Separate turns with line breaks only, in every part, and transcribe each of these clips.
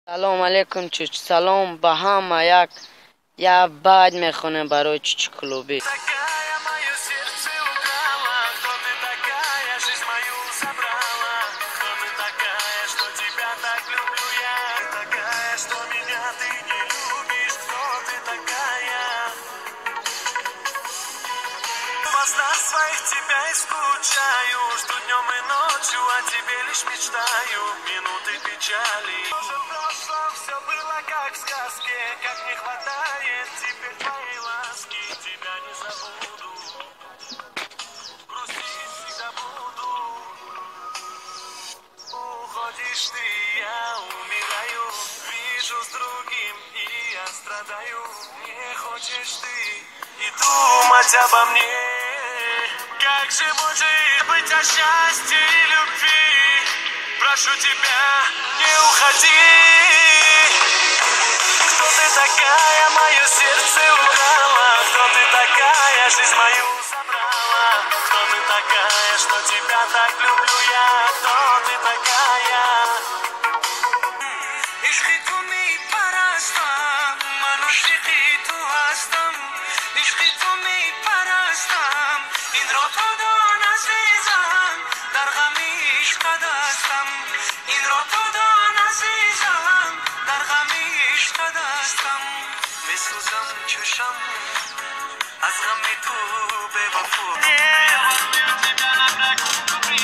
سلام علیکم چوچ سلام به همه یک я бад мехонем барои чучу клуби.
Своих тебя и скучаю, жду днем и ночью, о тебе лишь мечтаю, минуты печали. В прошлом все было как в сказке, как не хватает теперь твоей ласки, тебя не забуду, грустить всегда буду. Уходишь ты, я умираю, вижу с другим и я страдаю. Не хочешь ты и думать обо мне. Как же может быть о счастье и любви? Прошу тебя, не уходи. Кто ты такая, мое сердце украла? Кто ты такая, жизнь мою забрала? Кто ты такая, что тебя так люблю я? Кто ты такая? عشقی تو می پرستم من عاشقی تو هستم عشقی تو می پرستم این را تو دان عزیزم در غم عشقت هستم این را تو دان عزیزم در غم عشقت هستم میسوزم چشم از غم تو به وفا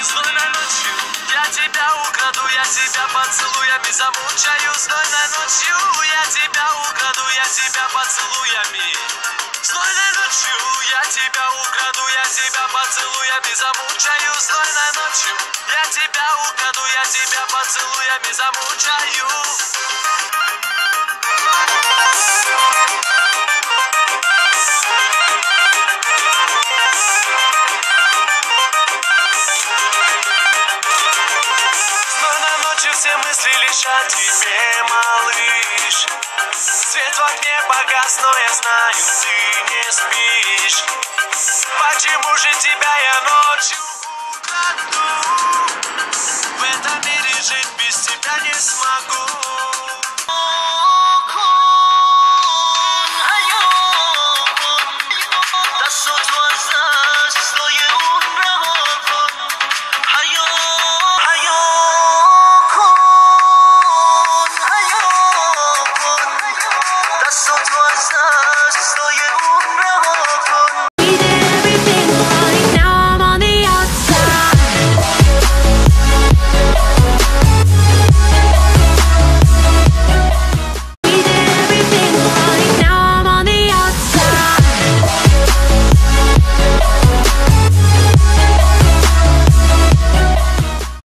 Злой ночью я тебя украду, я тебя поцелуями замучаю. Злой ночью я тебя украду, я тебя поцелуями. Злой ночью я тебя украду, я тебя поцелуями замучаю. Злой ночью я тебя украду, я тебя поцелуями замучаю. Все мысли лишь о тебе, малыш. Свет в окне погас, но я знаю, ты не спишь. Почему же тебя я ночью украду? В этом мире жить без тебя не смогу.